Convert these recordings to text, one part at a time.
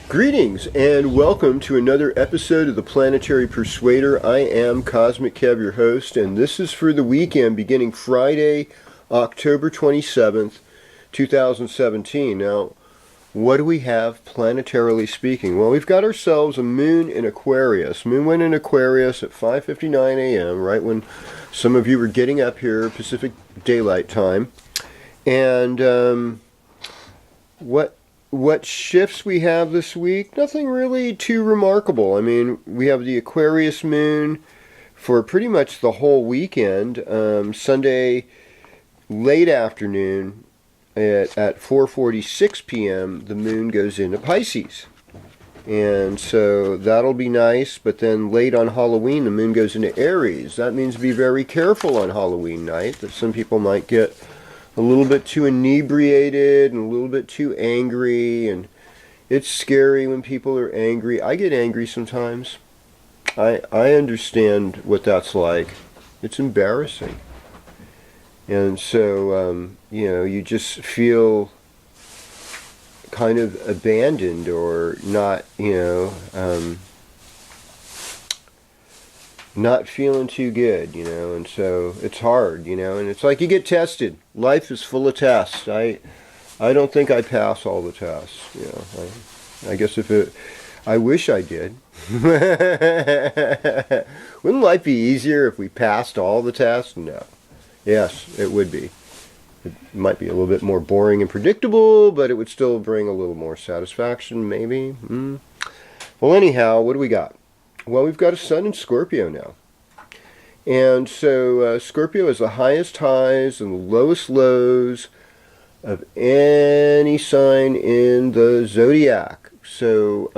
Greetings and welcome to another episode of the Planetary Persuader. I am Cosmic Kev, your host, and this is for the weekend beginning Friday, October 27th, 2017. Now, what do we have planetarily speaking? Well, we've got ourselves a moon in Aquarius. Moon went in Aquarius at 5:59 a.m., right when some of you were getting up here, Pacific Daylight Time. And what shifts we have this week? Nothing really too remarkable. I mean, we have the Aquarius moon for pretty much the whole weekend. Sunday late afternoon at 4:46 p.m. the moon goes into Pisces. And so that'll be nice, but then late on Halloween the moon goes into Aries. That means be very careful on Halloween night, that some people might get a little bit too inebriated and a little bit too angry, and it's scary when people are angry. I get angry sometimes. I understand what that's like. It's embarrassing. And so, you just feel kind of abandoned or not, not feeling too good, and so it's hard, and it's like you get tested. Life is full of tests. I don't think I pass all the tests, I guess I wish I did. Wouldn't life be easier if we passed all the tests? No. Yes, it would be. It might be a little bit more boring and predictable, but it would still bring a little more satisfaction, maybe. Well, anyhow, what do we got? Well, we've got a sun in Scorpio now. And so Scorpio has the highest highs and the lowest lows of any sign in the zodiac. So,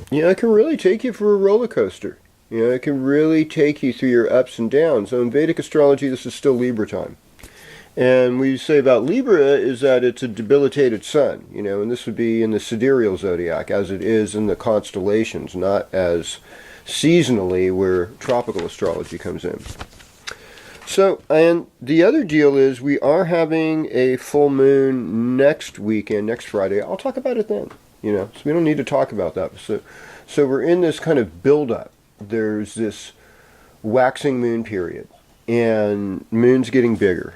it can really take you for a roller coaster. It can really take you through your ups and downs. So in Vedic astrology, this is still Libra time. And what we say about Libra is that it's a debilitated sun, and this would be in the sidereal zodiac, as it is in the constellations, not as seasonally where tropical astrology comes in. So, and the other deal is we are having a full moon next weekend, next Friday. I'll talk about it then, so we don't need to talk about that. So we're in this kind of build-up. There's this waxing moon period, and moon's getting bigger.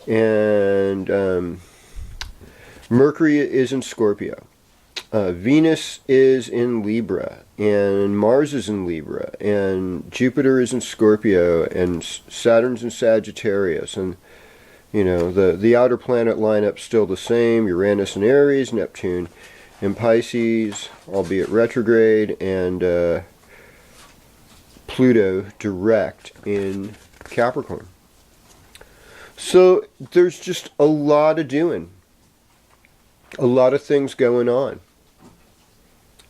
And Mercury is in Scorpio. Venus is in Libra, and Mars is in Libra, and Jupiter is in Scorpio, and Saturn's in Sagittarius, and the outer planet lineup's still the same: Uranus in Aries, Neptune in Pisces, albeit retrograde, and Pluto direct in Capricorn. So there's just a lot of doing, a lot of things going on,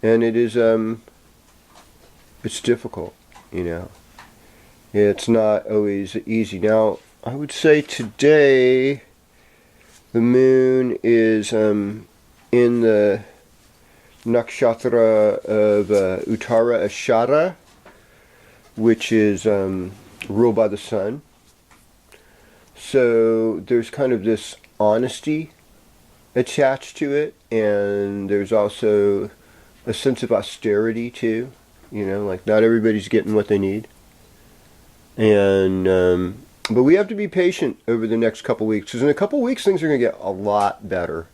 and it is it's difficult, It's not always easy. Now, I would say today the moon is in the nakshatra of Uttara Ashara, which is ruled by the sun. So there's kind of this honesty attached to it, and there's also a sense of austerity too. Like not everybody's getting what they need. And but we have to be patient over the next couple weeks, because in a couple weeks things are going to get a lot better.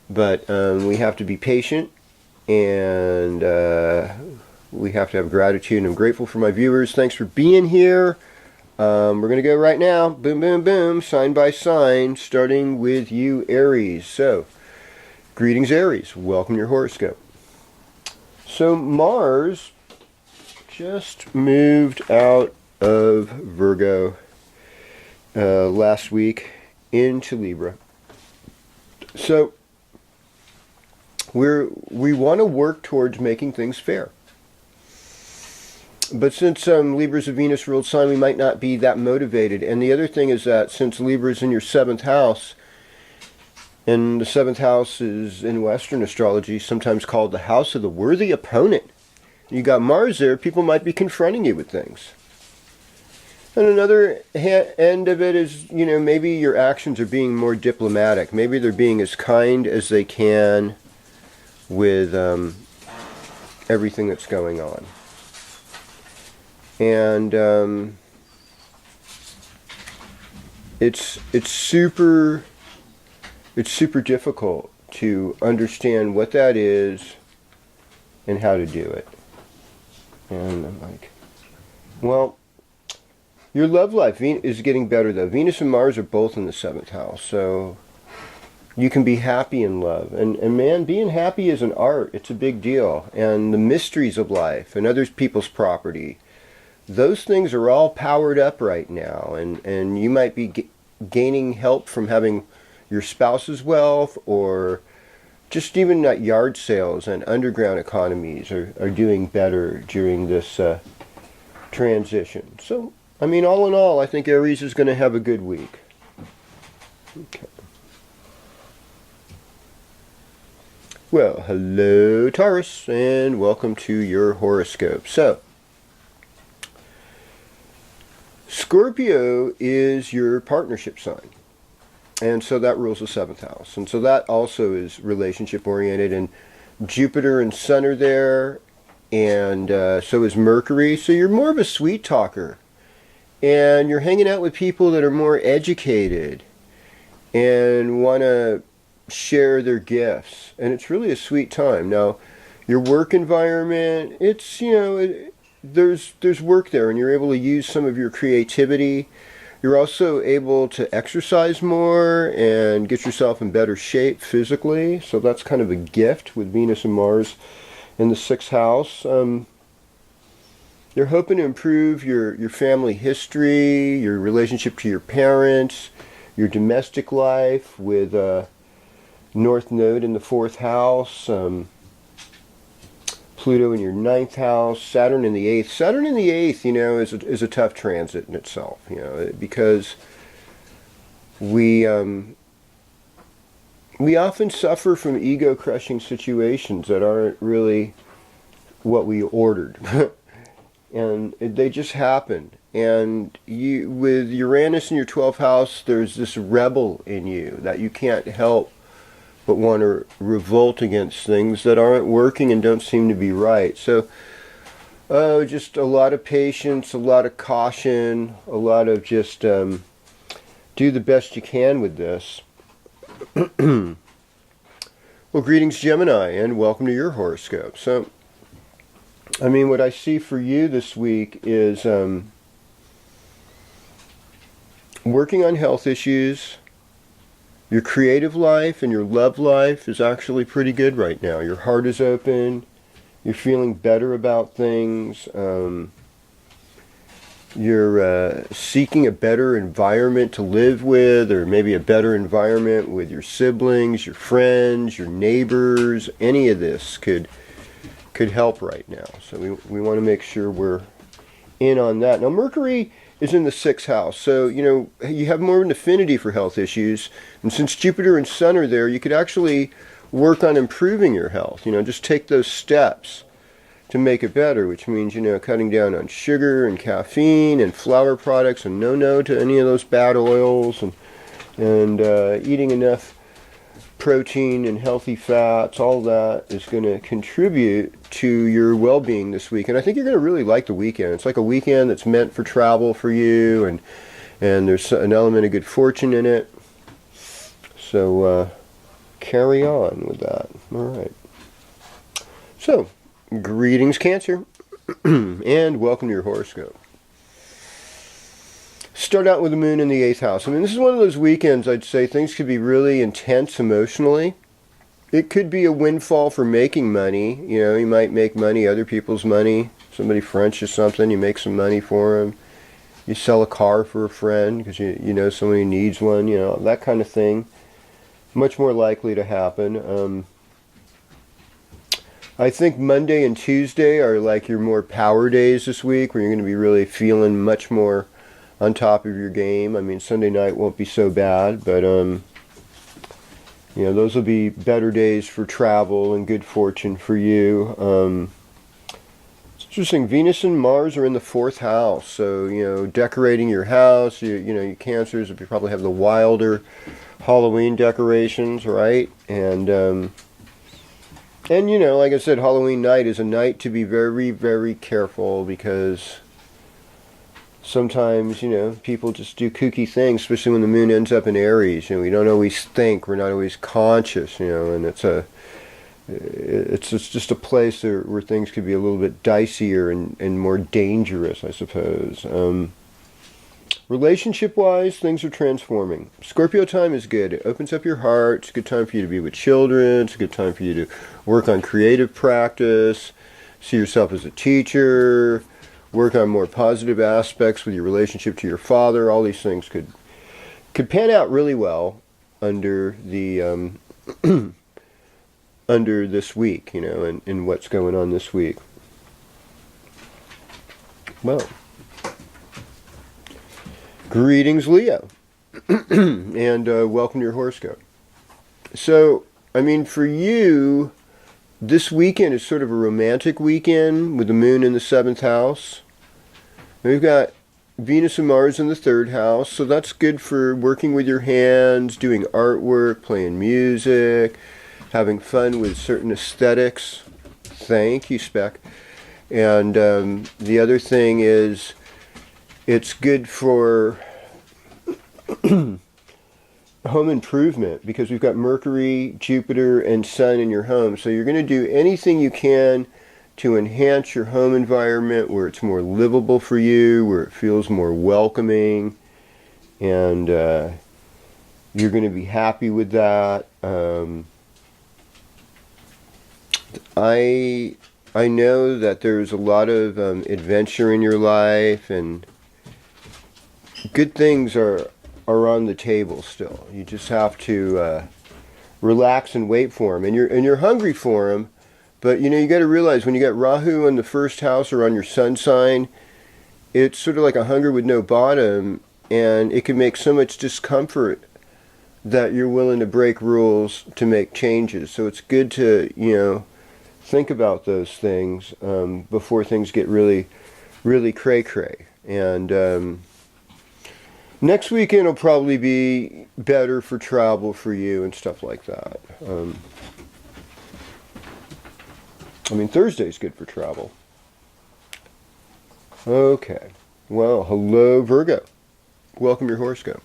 But we have to be patient, and we have to have gratitude. And I'm grateful for my viewers. Thanks for being here. We're going to go right now. Boom, boom, boom. Sign by sign. Starting with you, Aries. So, greetings, Aries. Welcome to your horoscope. So, Mars just moved out of Virgo last week into Libra. So, we want to work towards making things fair. But since Libra's a Venus ruled sign, we might not be that motivated. And the other thing is that since Libra's in your 7th house, and the 7th house is in Western astrology sometimes called the house of the worthy opponent. You got Mars there, people might be confronting you with things. And another end of it is, maybe your actions are being more diplomatic. Maybe they're being as kind as they can with everything that's going on. And it's super difficult to understand what that is and how to do it. And I'm like, well, your love life is getting better though. Venus and Mars are both in the 7th house, so you can be happy in love. And man, being happy is an art. It's a big deal. And the mysteries of life and other people's property, those things are all powered up right now. And you might be gaining help from having your spouse's wealth, or just even at yard sales and underground economies are doing better during this transition. So, I mean, all in all, I think Aries is going to have a good week. Okay. Well, hello Taurus, and welcome to your horoscope. So, Scorpio is your partnership sign. And so that rules the 7th house. And so that also is relationship oriented. And Jupiter and Sun are there. And so is Mercury. So you're more of a sweet talker. And you're hanging out with people that are more educated and want to share their gifts. And it's really a sweet time. Now, your work environment, it's, there's work there. And you're able to use some of your creativity. You're also able to exercise more and get yourself in better shape physically. So that's kind of a gift with Venus and Mars in the 6th house. You're hoping to improve your family history, your relationship to your parents, your domestic life with North Node in the 4th house. Pluto in your 9th house, Saturn in the 8th. Saturn in the 8th, is a tough transit in itself, because we often suffer from ego-crushing situations that aren't really what we ordered. And they just happen. And with Uranus in your 12th house, there's this rebel in you that you can't help but want to revolt against things that aren't working and don't seem to be right. So, just a lot of patience, a lot of caution, a lot of just do the best you can with this. Well, greetings, Gemini, and welcome to your horoscope. So, I mean, what I see for you this week is working on health issues. Your creative life and your love life is actually pretty good right now. Your heart is open. You're feeling better about things. You're seeking a better environment to live with, or maybe a better environment with your siblings, your friends, your neighbors. Any of this could help right now. So we want to make sure we're in on that. Now, Mercury is in the 6th house. So, you have more of an affinity for health issues. And since Jupiter and Sun are there, you could actually work on improving your health. Just take those steps to make it better, which means, cutting down on sugar and caffeine and flour products, and no to any of those bad oils, and eating enough protein and healthy fats. All that is going to contribute to your well-being this week. And I think you're going to really like the weekend. It's like a weekend that's meant for travel for you, and there's an element of good fortune in it. So carry on with that. All right. So, greetings, Cancer, and welcome to your horoscope. Start out with the moon in the 8th house. I mean, this is one of those weekends, I'd say, things could be really intense emotionally. It could be a windfall for making money. You might make money, other people's money. Somebody fronts you something, you make some money for them. You sell a car for a friend because you know somebody needs one, that kind of thing. Much more likely to happen. I think Monday and Tuesday are like your more power days this week, where you're going to be really feeling much more on top of your game. I mean, Sunday night won't be so bad, but those will be better days for travel and good fortune for you. It's interesting. Venus and Mars are in the 4th house, so decorating your house. You Cancers, if you probably have the wilder Halloween decorations, right? And like I said, Halloween night is a night to be very, very careful, because sometimes, people just do kooky things, especially when the moon ends up in Aries. We don't always think, we're not always conscious, and it's just a place where things could be a little bit dicier and more dangerous, I suppose. Relationship-wise, things are transforming. Scorpio time is good. It opens up your heart. It's a good time for you to be with children. It's a good time for you to work on creative practice, see yourself as a teacher, work on more positive aspects with your relationship to your father. All these things could pan out really well under the under this week, and what's going on this week. Well, greetings, Leo, and welcome to your horoscope. So, I mean, for you, this weekend is sort of a romantic weekend with the moon in the 7th house. We've got Venus and Mars in the 3rd house, so that's good for working with your hands, doing artwork, playing music, having fun with certain aesthetics. Thank you, Spec. And the other thing is, it's good for home improvement, because we've got Mercury, Jupiter, and Sun in your home. So you're going to do anything you can to enhance your home environment, where it's more livable for you, where it feels more welcoming, and you're going to be happy with that. I know that there's a lot of adventure in your life, and good things are on the table still. You just have to relax and wait for them, and you're hungry for them. But you got to realize, when you got Rahu in the 1st house or on your sun sign, it's sort of like a hunger with no bottom, and it can make so much discomfort that you're willing to break rules to make changes. So it's good to think about those things before things get really, really cray-cray. And next weekend will probably be better for travel for you and stuff like that. Thursday's good for travel. Okay. Well, hello, Virgo. Welcome to your horoscope.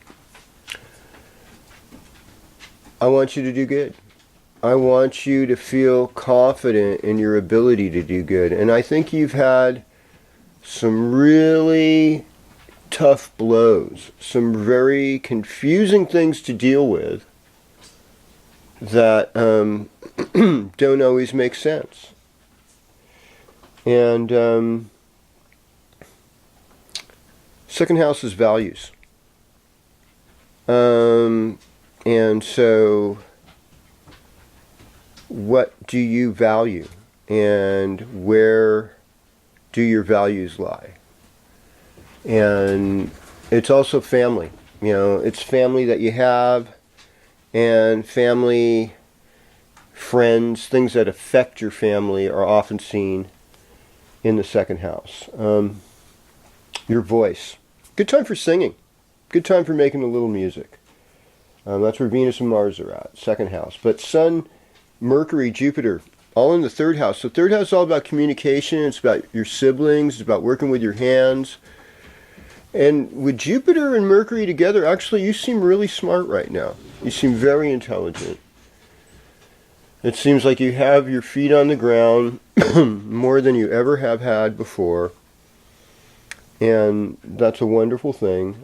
I want you to do good. I want you to feel confident in your ability to do good. And I think you've had some really tough blows, some very confusing things to deal with that don't always make sense. And 2nd house is values. And so, what do you value? And where do your values lie? And it's also family. It's family that you have, and family, friends, things that affect your family are often seen in the second house. Your voice. Good time for singing. Good time for making a little music. That's where Venus and Mars are at, second house. But Sun, Mercury, Jupiter, all in the third house. So third house is all about communication. It's about your siblings. It's about working with your hands. And with Jupiter and Mercury together, actually, you seem really smart right now. You seem very intelligent. It seems like you have your feet on the ground more than you ever have had before. And that's a wonderful thing.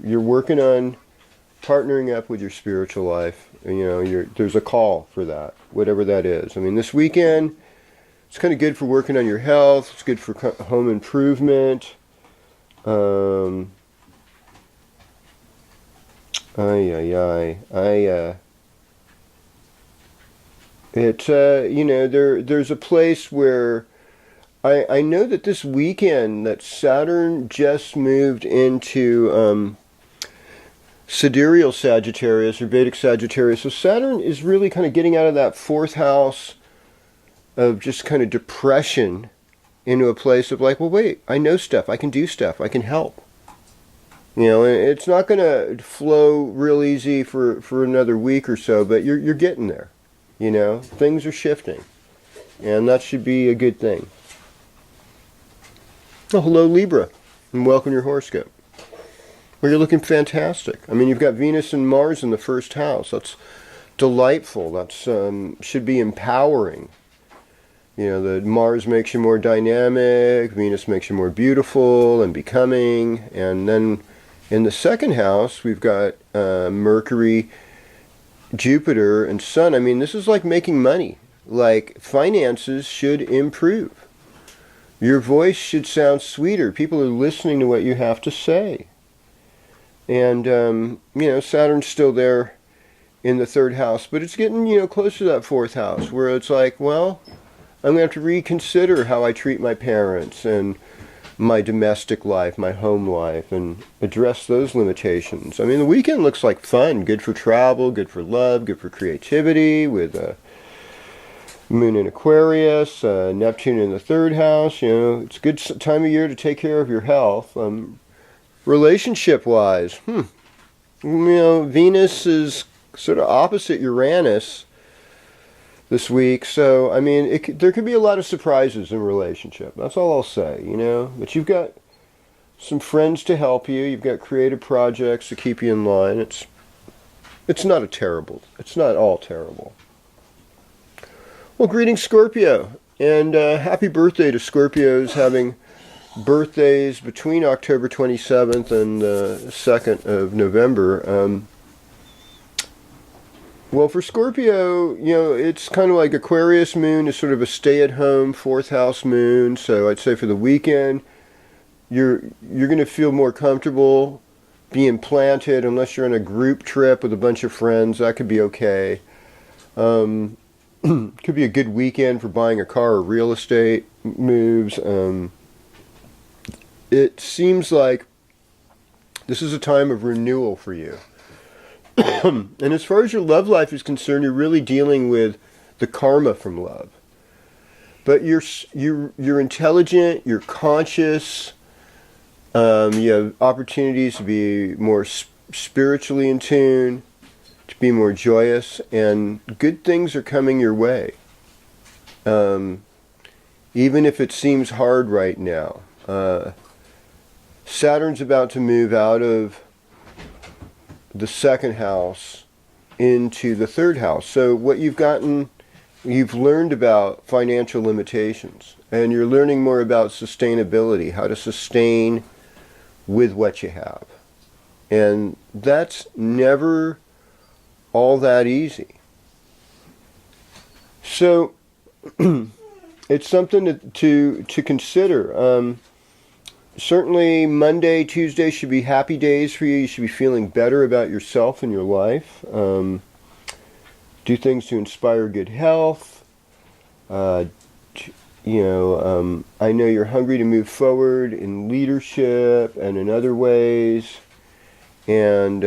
You're working on partnering up with your spiritual life. There's a call for that, whatever that is. I mean, this weekend, it's kind of good for working on your health. It's good for home improvement. There's a place where I know that this weekend that Saturn just moved into sidereal Sagittarius or Vedic Sagittarius. So Saturn is really kind of getting out of that fourth house of just kind of depression into a place of like, well, wait, I know stuff, I can do stuff, I can help. It's not going to flow real easy for another week or so, but you're getting there. Things are shifting, and that should be a good thing. Oh, hello, Libra, and welcome to your horoscope. Well, you're looking fantastic. I mean, you've got Venus and Mars in the first house. That's delightful. That's should be empowering. The Mars makes you more dynamic, Venus makes you more beautiful and becoming, and then in the second house, we've got Mercury, Jupiter, and Sun. I mean, this is like making money. Like, finances should improve. Your voice should sound sweeter. People are listening to what you have to say. And, Saturn's still there in the third house, but it's getting, close to that fourth house, where it's like, well, I'm going to have to reconsider how I treat my parents and my domestic life, my home life, and address those limitations. I mean, the weekend looks like fun. Good for travel, good for love, good for creativity, with Moon in Aquarius, Neptune in the third house. It's a good time of year to take care of your health. Relationship-wise, Venus is sort of opposite Uranus this week, so I mean, there could be a lot of surprises in relationship. That's all I'll say, But you've got some friends to help you. You've got creative projects to keep you in line. It's not all terrible. Well, greetings, Scorpio, and happy birthday to Scorpios having birthdays between October 27th and 2nd of November. Well, for Scorpio, it's kind of like Aquarius moon is sort of a stay-at-home fourth house moon. So I'd say for the weekend, you're going to feel more comfortable being planted, unless you're on a group trip with a bunch of friends. That could be okay. Could be a good weekend for buying a car or real estate moves. It seems like this is a time of renewal for you. And as far as your love life is concerned, you're really dealing with the karma from love. But you're intelligent, you're conscious, you have opportunities to be more spiritually in tune, to be more joyous, and good things are coming your way. Even if it seems hard right now. Saturn's about to move out of the second house into the third house. So what you've learned about financial limitations, and you're learning more about sustainability, how to sustain with what you have. And that's never all that easy. So it's something to consider. Certainly Monday, Tuesday should be happy days for you. You should be feeling better about yourself and your life. Do things to inspire good health. I know you're hungry to move forward in leadership and in other ways. And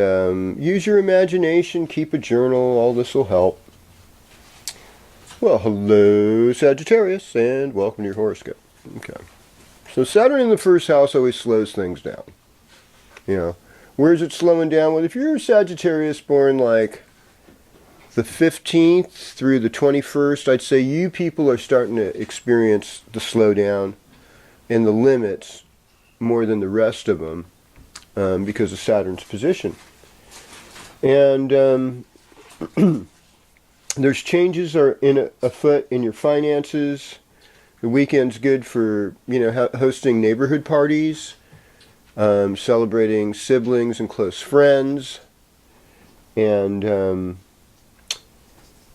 use your imagination, keep a journal, all this will help. Well, hello Sagittarius, and welcome to your horoscope. Okay. So Saturn in the first house always slows things down. Where is it slowing down? Well, if you're a Sagittarius born like the 15th through the 21st, I'd say you people are starting to experience the slowdown and the limits more than the rest of them because of Saturn's position. And there's changes are afoot in your finances. The weekend's good for, hosting neighborhood parties, celebrating siblings and close friends. And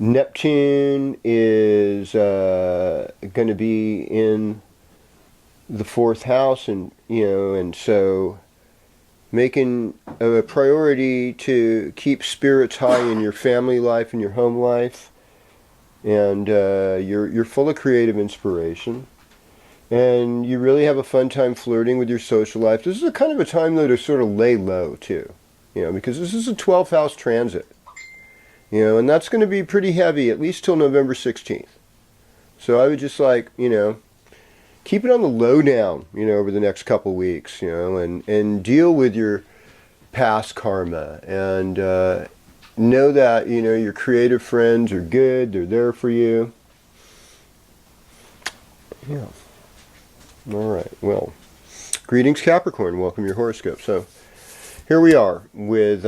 Neptune is going to be in the fourth house, and so making a priority to keep spirits high in your family life and your home life. And you're full of creative inspiration, and you really have a fun time flirting with your social life. This is a kind of a time, though, to sort of lay low too, because this is a 12th house transit, and that's going to be pretty heavy at least till November 16th. So I would just keep it on the low down, over the next couple weeks, and deal with your past karma and know that, your creative friends are good. They're there for you. Yeah. All right. Well, greetings, Capricorn. Welcome your horoscope. So here we are with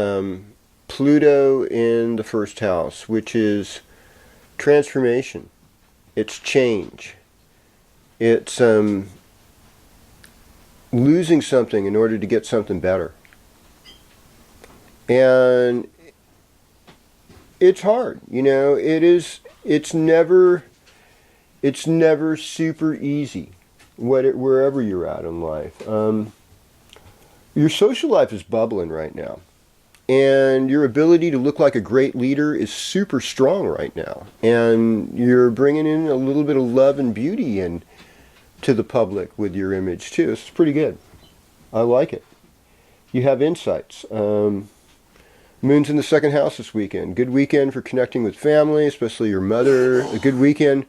Pluto in the first house, which is transformation. It's change. It's losing something in order to get something better. And it's hard, it's never super easy, wherever you're at in life. Your social life is bubbling right now. And your ability to look like a great leader is super strong right now. And you're bringing in a little bit of love and beauty to the public with your image too. It's pretty good. I like it. You have insights. Moon's in the second house this weekend. Good weekend for connecting with family, especially your mother. A good weekend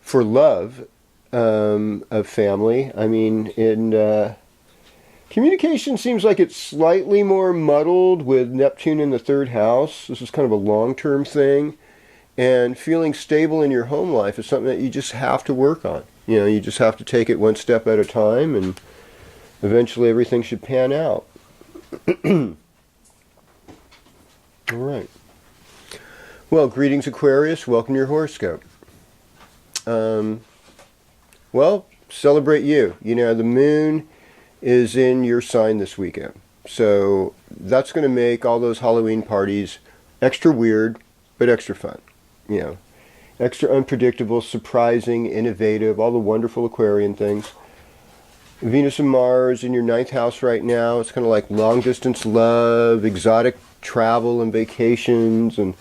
for love of family. Communication seems like it's slightly more muddled with Neptune in the third house. This is kind of a long-term thing. And feeling stable in your home life is something that you just have to work on. You just have to take it one step at a time, and eventually everything should pan out. All right. Well, greetings, Aquarius. Welcome to your horoscope. Well, celebrate you. The moon is in your sign this weekend. So that's going to make all those Halloween parties extra weird, but extra fun. Extra unpredictable, surprising, innovative, all the wonderful Aquarian things. Venus and Mars in your ninth house right now. It's kind of like long distance love, exotic travel and vacations, and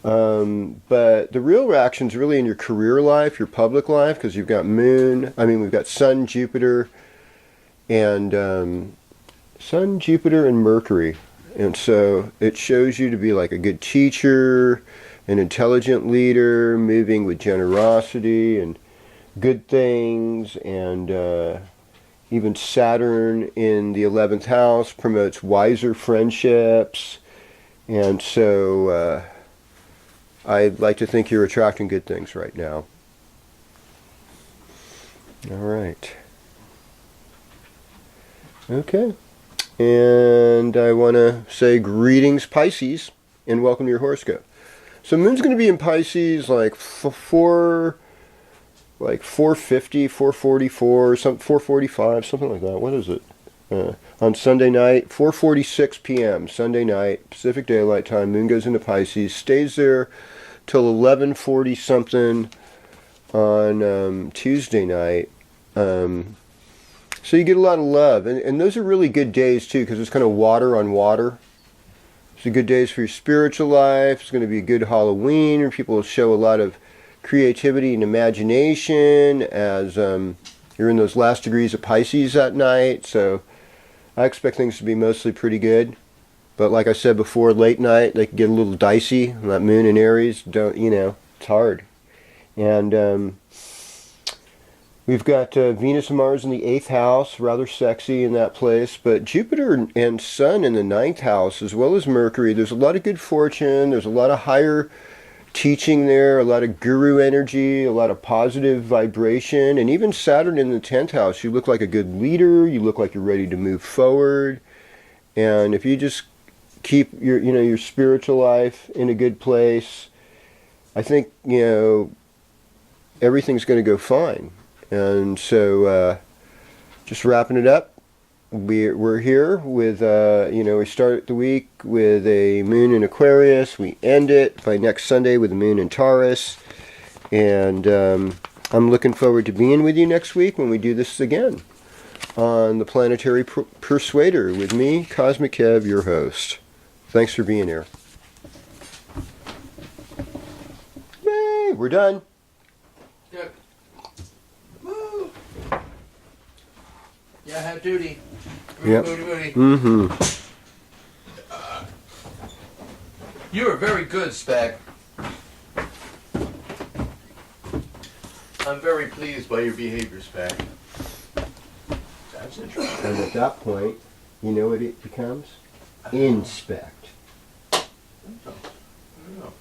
but the real action's really in your career life, your public life, because we've got Sun, Jupiter, and Mercury, and so it shows you to be like a good teacher, an intelligent leader, moving with generosity and good things, and even Saturn in the 11th house promotes wiser friendships. And so I'd like to think you're attracting good things right now. All right. Okay. And I want to say greetings, Pisces, and welcome to your horoscope. So Moon's going to be in Pisces like 450, 444, 445, something like that. What is it? On Sunday night, 4:46 p.m. Sunday night, Pacific Daylight Time. Moon goes into Pisces, stays there till 11:40 something on Tuesday night. So you get a lot of love, and those are really good days too, because it's kind of water on water. It's a good days for your spiritual life. It's going to be a good Halloween, where people will show a lot of creativity and imagination as you're in those last degrees of Pisces that night. So I expect things to be mostly pretty good. But like I said before, late night, they can get a little dicey. That Moon in Aries, it's hard. And We've got Venus and Mars in the 8th house, rather sexy in that place, but Jupiter and Sun in the 9th house, as well as Mercury. There's a lot of good fortune, there's a lot of higher teaching there, a lot of guru energy, a lot of positive vibration, and even Saturn in the 10th house. You look like a good leader, you look like you're ready to move forward, and if you just keep your spiritual life in a good place, I think, everything's going to go fine. And so, just wrapping it up, we're here with, we start the week with a moon in Aquarius. We end it by next Sunday with a moon in Taurus. And I'm looking forward to being with you next week when we do this again on the Planetary Persuader with me, Cosmic Kev, your host. Thanks for being here. Yay, we're done. Good. Woo. Yeah, I had duty. Yep. Booty. Mm-hmm. You were very good, Spec. I'm very pleased by your behavior, Spec. That's interesting. And at that point, you know what it becomes? Inspect. I don't know.